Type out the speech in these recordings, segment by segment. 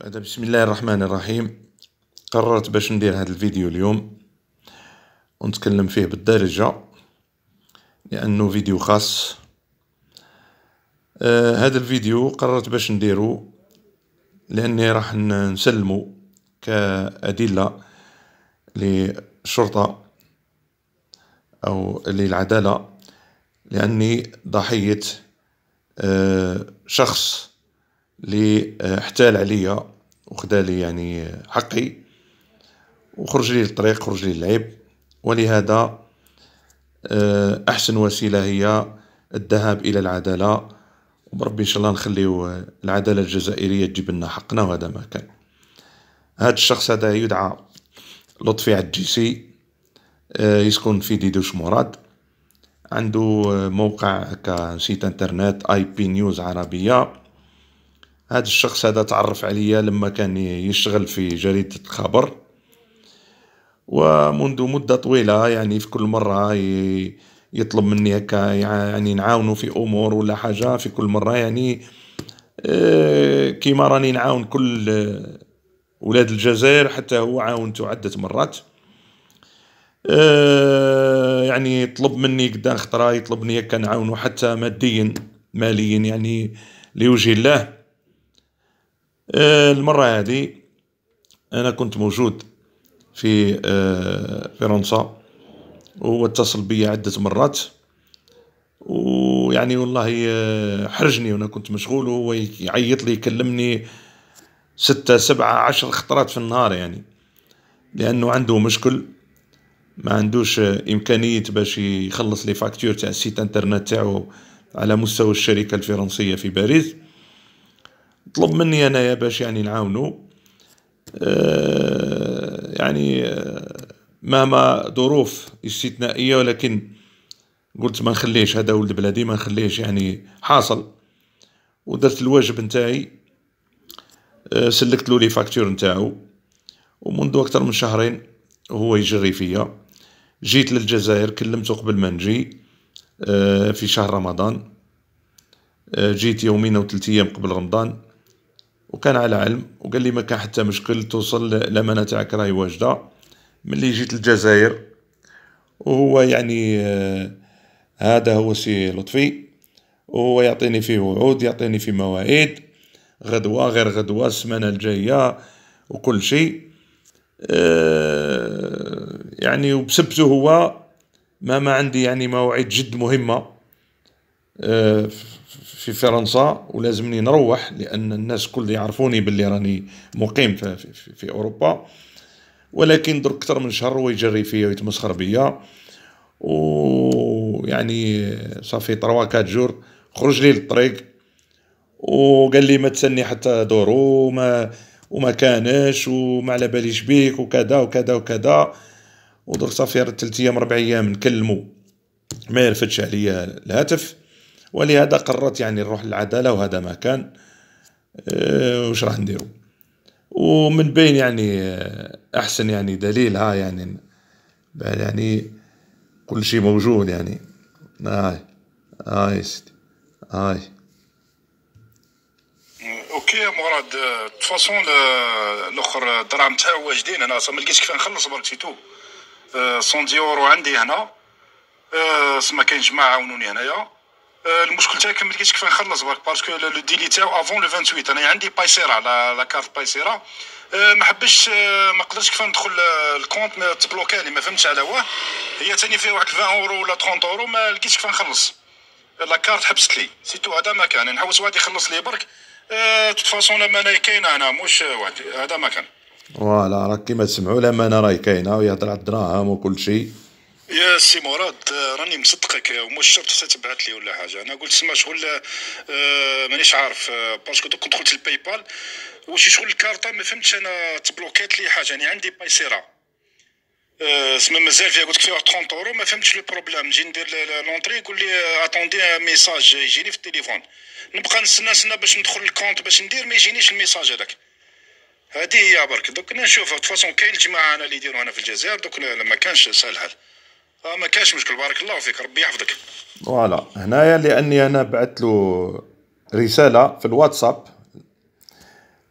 هذا بسم الله الرحمن الرحيم. قررت باش ندير هذا الفيديو اليوم ونتكلم فيه بالدارجة لأنه فيديو خاص. هذا الفيديو قررت باش نديرو لأني راح نسلمو كأدلة للشرطة أو للعدالة، لأني ضحية شخص اللي احتال عليا وخدالي يعني حقي وخرج لي الطريق، خرج لي اللعب. ولهذا أحسن وسيلة هي الذهاب إلى العدالة، وبربي إن شاء الله نخليو العدالة الجزائرية تجيب لنا حقنا. وهذا ما كان. هذا الشخص هذا يدعى لطفي عجيسي، يسكن في ديدوش مراد، عنده موقع هكا سيت انترنت اي بي نيوز عربية. هذا الشخص هذا تعرف عليا لما كان يشتغل في جريدة الخبر، ومنذ مدة طويلة يعني في كل مرة يطلب مني هكا يعني نعاونو في أمور ولا حاجة. في كل مرة يعني كيما راني نعاون كل ولاد الجزائر، حتى هو عاونته عدة مرات. يعني يطلب مني قدام خطرة، يطلبني هكا نعاونو حتى ماديا ماليا يعني لوجه الله. المرة هذه أنا كنت موجود في فرنسا، وهو اتصل بي عدة مرات، ويعني والله حرجني وأنا كنت مشغول، وهو يعيط لي يكلمني 6 7 10 خطرات في النهار، يعني لأنه عنده مشكل، ما عندوش إمكانية باش يخلص لي فاكتور تاع السيت انترنت تاعو على مستوى الشركة الفرنسية في باريس. طلب مني أنايا باش يعني نعاونو، يعني مهما ظروف استثنائية، ولكن قلت ما نخليش هذا ولد بلادي، ما نخليش يعني حاصل. ودرت الواجب نتاعي، سلكت له لي فاكتور نتاعو، ومنذ أكثر من شهرين وهو يجري فيا. جيت للجزائر، كلمته قبل ما نجي في شهر رمضان، جيت 2 أو 3 أيام قبل رمضان، وكان على علم وقال لي ما كان حتى مشكل، توصل الأمانة تاعك راهي واجدة. ملي جيت للجزائر وهو يعني هذا هو سي لطفي، وهو يعطيني فيه وعود، يعطيني فيه مواعيد، غدوة غير غدوة، السمانة الجاية وكل شيء. يعني وبسبته هو ما عندي يعني مواعيد جد مهمة في فرنسا، ولازمني نروح، لأن الناس كل يعرفوني باللي راني مقيم في أوروبا. ولكن درك أكثر من شهر هو يجري فيا ويتمسخر بيا، ويعني صافي 3 4 جور خرج لي للطريق وقال لي ما تسني حتى دورو، وما كانش، وما على باليش بيك، وكذا وكذا وكذا. ودرك صافي 3 أيام 4 أيام نكلمو ما يرفدش عليا الهاتف. ولهذا قررت يعني نروح للعدالة، وهذا ما كان. وش راح نديرو؟ ومن بين يعني أحسن يعني دليل، ها يعني كل شيء موجود يعني. هاي سيدي، هاي. اوكي يا مراد، تفاصون الاخر الدراهم تاعو واجدين. انا ما لقيتش كيف نخلص برك سيتو. 100 يورو عندي هنا، سما كاين جماعه عاونوني هنايا. المشكل تاعي ما لقيتش كيف نخلص برك، باسكو لو ديلي تاعو افون لو 28. انا عندي بايسيرا، لا كارت بايسيرا. ما حبش، ما قدرتش كيف ندخل الكونت، تبلوكالي، ما فهمتش على واه. هي تاني فيها واحد 20 اورو ولا 30 اورو، ما لقيتش كيف نخلص. لا كارت حبست لي سيتو. هذا ما كان، نحوس واحد يخلص لي برك. تفاصون الامانه كاينه هنا، مش واحد. هذا ما كان. فوالا راك كيما تسمعوا، الأمانة راهي كاينة، ويهضر على الدراهم وكل شيء. يا سي مراد، راني مصدقك، ومش شرط تبعت لي ولا حاجه. انا قلت سما شغل، مانيش عارف، باسكو دوك دخلت الباي بال وشي شغل الكارطه، ما فهمتش انا، تبلوكيت لي حاجه. يعني عندي بايسيرا، سما مازال فيها، قلت فيها 30 اورو، ما فهمتش لو بروبليم. نجي ندير لونطري يقول لي اتوندي ميساج يجيني في التليفون، نبقى نستنى باش ندخل الكونت باش ندير، ما يجينيش الميساج هذاك. هذه هي برك. دوك نشوف تفاصون كاين الجماعه انا اللي يديروا هنا في الجزائر. دوك لما كانش سهل الحال، ما كانش مشكل. بارك الله فيك، ربي يحفظك. فوالا هنايا لأني أنا بعت له رسالة في الواتساب،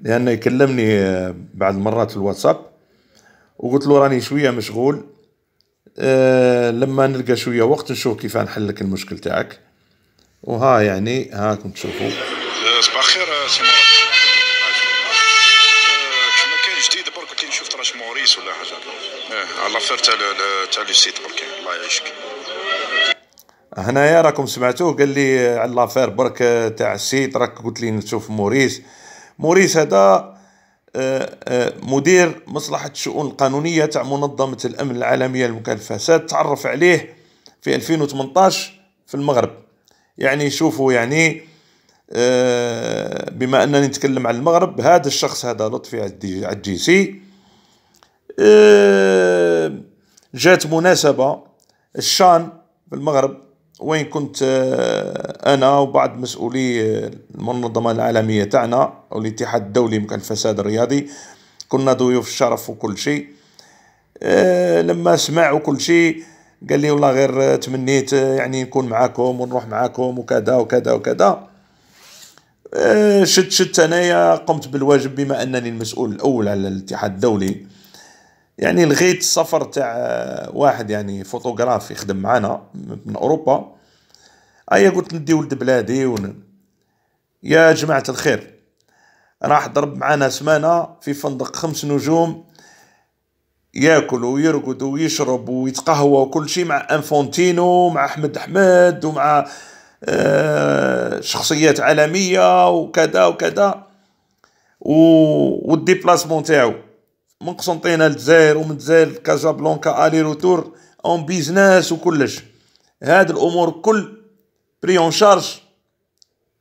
لأنه يكلمني بعض المرات في الواتساب، وقلت له راني شوية مشغول، لما نلقى شوية وقت نشوف كيف نحل لك المشكل تاعك. وها يعني هاكم تشوفوا. صباح الخير سي مراد. كما كاين جديد برك كي نشوف تراش موريس ولا حاجه على لافير تاع لو سيت برك. الله يعيشك. هنايا راكم سمعتوه قال لي على لافير برك تاع السيت، راك قلت لي نشوف موريس هذا مدير مصلحة الشؤون القانونية تاع منظمة الأمن العالمية للمكافحات، تعرف عليه في 2018 في المغرب. يعني شوفوا يعني بما أنني نتكلم عن المغرب، هذا الشخص هذا لطفي عجيسي جات مناسبة الشان في المغرب، وين كنت أنا وبعض مسؤولي المنظمة العالمية تاعنا أو الاتحاد الدولي لمكافحة الفساد الرياضي، كنا ضيوف الشرف وكل شيء. لما سمع وكل شيء قال لي والله غير تمنيت يعني نكون معاكم ونروح معاكم وكذا وكذا وكذا. شدت أنايا قمت بالواجب بما أنني المسؤول الأول على الاتحاد الدولي. يعني لغيت السفر تاع واحد يعني فوتوغراف يخدم معنا من أوروبا. قلت ندي ولد بلادي يا جماعة الخير، راح ضرب معنا سمانة في فندق 5 نجوم، ياكل ويرقد ويشرب ويتقهوى وكل شيء مع انفونتينو، مع احمد احمد، ومع شخصيات عالمية وكذا وكذا. والديبلاسمون تاعو من قسنطينة للجزائر، ومن الجزائر لكازابلانكا الي روتور اون بيزنس وكلش. هاد الامور كل بري شارج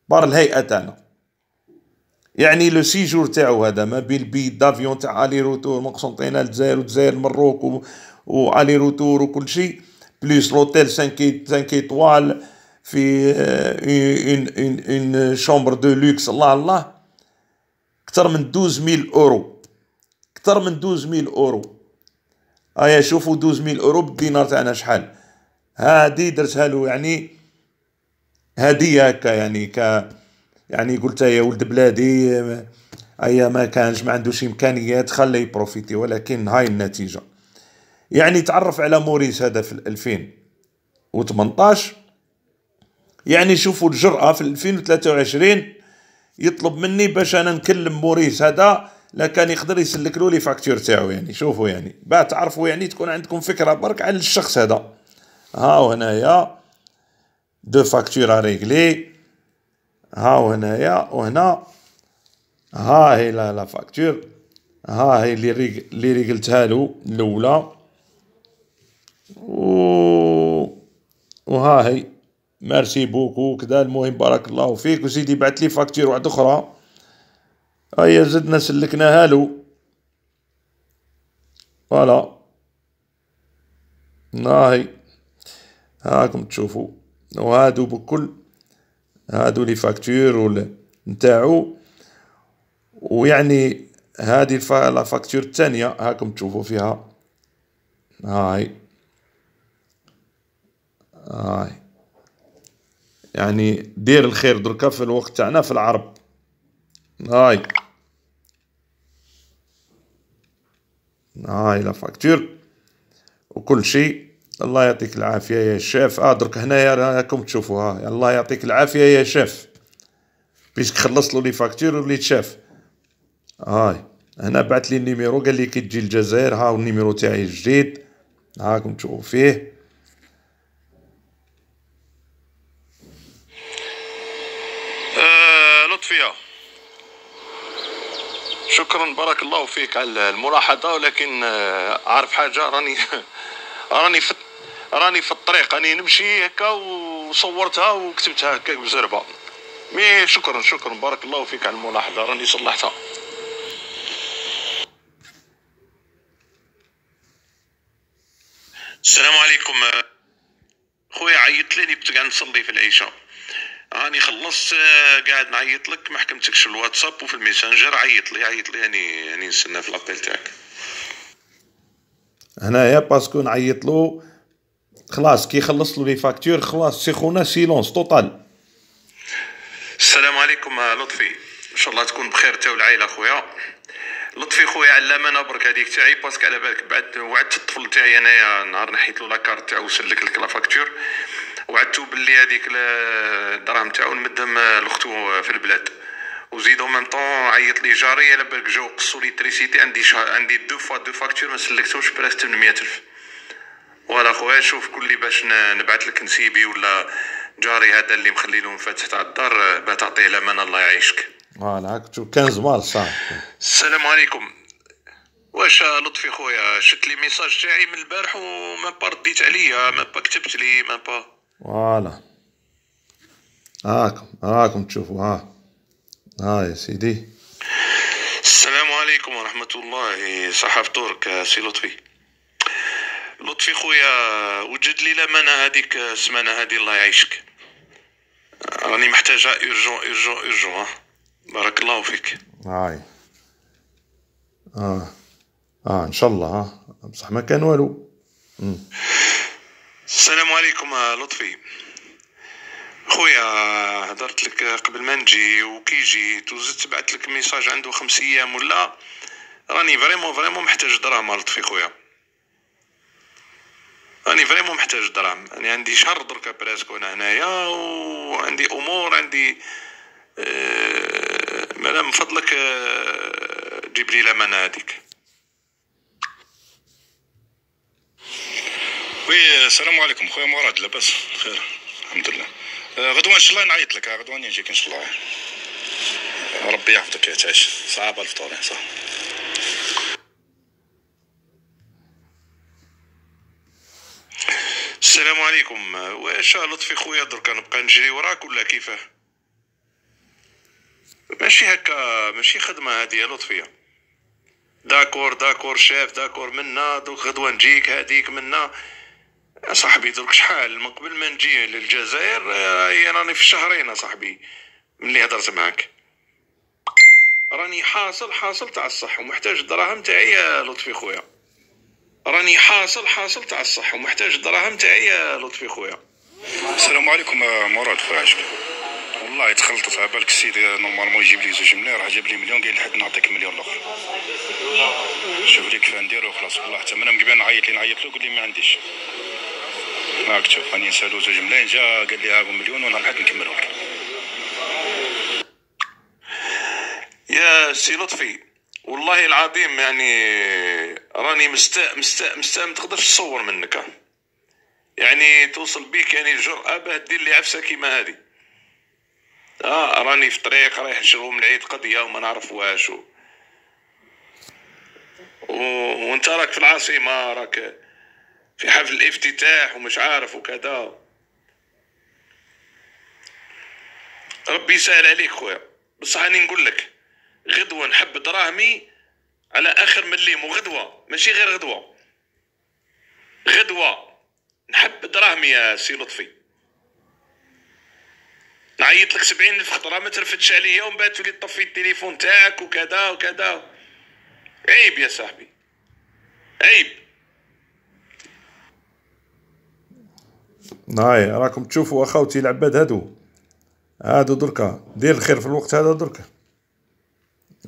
بار الهيئة تاعنا. يعني لو سيجور تاعو هذا ما بين البي دافيون تاع الي روتور من قسنطينة للجزائر والجزائر المروك والي روتور وكل شيء، بليس لوتيل 5 ايطوال في اون شومبر دو لوكس، الله الله، اكثر من 12000 اورو، اكثر من 12000 اورو. شوفوا 12000 اورو بالدينار تاعنا شحال. هادي درتها له يعني هدية هكا، يعني قلت يا ولد بلادي ما كانش ما عندوش امكانيات، خليه يبروفيتي. ولكن هاي النتيجة. يعني تعرف على موريس هذا في 2018. يعني شوفوا الجرأة في 2023 يطلب مني باش انا نكلم موريس هذا، لا كان يقدر يسلك له لي فاكتور تاعو. يعني شوفوا يعني باه تعرفوا يعني تكون عندكم فكرة برك على الشخص هذا. وهنايا 2 فاكتور ريغلي، وهنايا وهنا هي لا فاكتور، هي اللي ريغلتها له الاولى، وها هي ميرسي بوكو كذا. المهم بارك الله فيك. وزيدي بعث لي فاكتور واحده اخرى، زدنا سلكناها له. فوالا هاي هاكم تشوفوا. وهادو بكل هادو لي فاكتور نتاعو. ويعني هذه لا فاكتور الثانية هاكم تشوفوا فيها. هاي يعني دير الخير دركا في الوقت تاعنا في العرب. هاي لا فاكتور وكل شيء. الله يعطيك العافية يا شيف. درك هنايا راكم تشوفوها. الله يعطيك العافية يا شيف، بيسك خلص له لي فاكتور وليت شاف. هنا بعت لي النيميرو قال لي كي تجي الجزائر. النيميرو تاعي الجديد هاكم تشوفوا فيه. لطفية شكرا بارك الله فيك على الملاحظة، ولكن عارف حاجة، راني في الطريق، راني نمشي هكا وصورتها وكتبتها هكا بزربة. شكرا بارك الله فيك على الملاحظة، راني صلحتها. السلام عليكم خويا. عيطت لي قاعد نصلي في العشاء، راني خلصت قاعد نعيط لك، ما حكمتكش الواتساب وفي الميسنجر. عيط لي يعني نستنى في الابيل تاعك. هنايا باسكو نعيط له خلاص كي خلص له لي فاكتور خلاص سي خونا سيلونس توتال. السلام عليكم لطفي، ان شاء الله تكون بخير انت والعائله خويا. لطفي خويا علام انا برك هذيك تاعي باسكو على بالك بعد وعدت الطفل تاعي انايا نهار نحيت له لاكارت تاعو وسلك لك لا فاكتور، وعدتو باللي هذيك الدراهم تاعو نمدهم لاختو في البلاد، وزيدو ميم طون عيط لي جاري على بالك جاو قصوا لي تريسيتي عندي دو فاكتور ما سلكتهمش بريس 800,000. ولا خويا شوف كلي باش نبعث لك نسيبي ولا جاري هذا اللي مخلي له مفاتح تاع الدار باه تعطيه الامان الله يعيشك. فوالا هاك شوف 15 مال صح. السلام عليكم. واش لطفي خويا شت لي ميساج تاعي من البارح وما با رديت عليا، ما با كتبت لي ما با. فوالا راكم تشوفوا ها يا سيدي. السلام عليكم ورحمة الله، صحة فطورك سي لطفي. لطفي خويا وجد لي الامانة هذيك السمانة هذه الله يعيشك، راني محتاجها اورجون بارك الله فيك. هاي ان شاء الله بصح ما كان والو. السلام عليكم لطفي خويا، هدرت لك قبل ما نجي وكي جيت وزدت بعت لك ميساج عنده 5 ايام ولا، راني فريمون محتاج دراهم لطفي خويا، راني فريمون محتاج دراهم، راني عندي شهر دركا براسك وانا هنايا وعندي امور، عندي مالا من فضلك جيب لي الامانه هذيك. وي السلام عليكم خويا مراد، لاباس بخير الحمد لله. غدوه ان شاء الله نعيط لك، غدوه نجيك ان شاء الله. ربي يحفظك يا تعيش، صعبه الفطور صح. السلام عليكم. واش لطفي خويا دركا نبقى نجري وراك ولا كيفاه؟ ماشي هكا، ماشي خدمه هذه يا لطفي. داكور شاف داكور منا دوك غدوه نجيك هذيك منا يا صاحبي. درك شحال من قبل ما نجي للجزائر راني في شهرين صاحبي ملي هدرت معاك، راني حاصل تاع الصح ومحتاج الدراهم تاعي يا لطفي خويا، راني حاصل تاع الصح ومحتاج الدراهم تاعي يا لطفي خويا. السلام عليكم مراد خويا، عجبك والله تخلطت على بالك السيد نورمالمون يجيب لي 2 ملاير، راه جاب لي مليون، قال لي نعطيك مليون الاخر. شوف لي كيف نديرو خلاص والله، حتى من قبل نعيط له قال لي ما عنديش. هاك شوف راني نسالو 2 ملايين، جا قال لي ها مليون ونهار الحد نكملو لك. يا سي لطفي والله العظيم يعني راني مستاء ما تقدرش تصور منك، يعني توصل بيك يعني الجرأة باه دير لي عفسه كيما هذه. راني في طريق رايح نشرو من العيد قضيه وما نعرف واش وانت راك في العاصمه، راك في حفل الافتتاح ومش عارف وكذا. ربي يسهل عليك خويا، بصح راني نقول لك غدوه نحب دراهمي على اخر مليم، وغدوه ماشي غير غدوه نحب دراهمي يا سي لطفي. نعيط لك 70,000 خطره ما ترفدش عليا ومن بعد تولي تطفي التليفون تاعك وكذا. عيب يا صاحبي عيب. هاي راكم تشوفوا اخوتي العباد هادو دركا دير الخير في الوقت هذا دركا.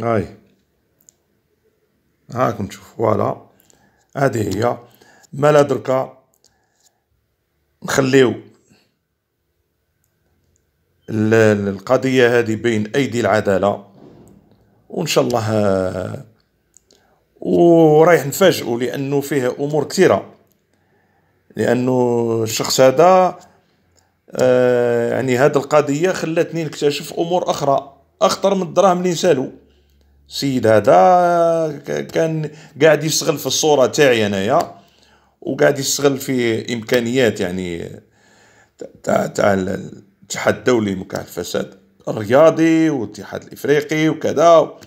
هاي هاكم تشوفوا فوالا هذه هي مالا دركا نخليو القضية هذه بين أيدي العدالة وإن شاء الله، ورايح نفاجئوا لأنه فيه أمور كثيرة، لأنه الشخص هذا يعني هذه القضية خلتني نكتشف أمور أخرى أخطر من الدراهم اللي نسالو. السيد هذا كان قاعد يشتغل في الصورة تاعي أنايا، وقاعد يشتغل في إمكانيات يعني تاع الاتحاد الدولي لمكافحة الفساد الرياضي والاتحاد الإفريقي وكذا،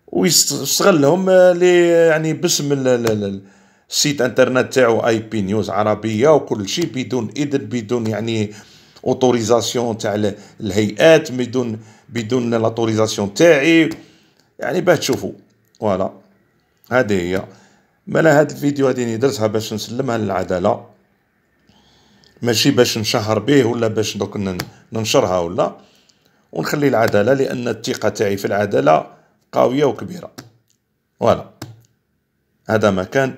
ويشتغل لهم يعني باسم السيت انترنت تاعو اي بي نيوز عربية وكل شيء بدون إذن، بدون يعني اوتوريزاسيون تاع الهيئات، بدون لاتوريزاسيون تاعي، يعني باه تشوفوا فوالا هذه هي. مالا هاد الفيديو هادي درتها باش نسلمها للعدالة، ماشي باش نشهر به ولا باش دوك ننشرها ولا، ونخلي العدالة، لأن الثقة تاعي في العدالة قوية وكبيرة. فوالا هذا ما كان،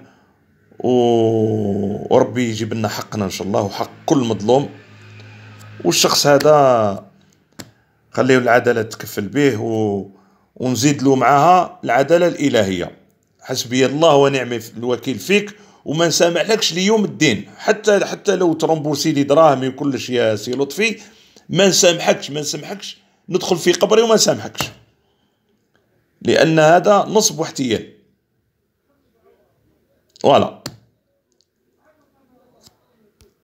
وربي يجيب لنا حقنا إن شاء الله وحق كل مظلوم. والشخص هذا خليه العدالة تكفل به، ونزيد له معها العدالة الإلهية. حسبي الله ونعم الوكيل فيك، وما نسامحلكش ليوم الدين، حتى لو ترمبوسي لي دراهمي وكلش يا سي لطفي، ما نسامحكش ندخل في قبري وما نسامحكش، لأن هذا نصب واحتيال. فوالا.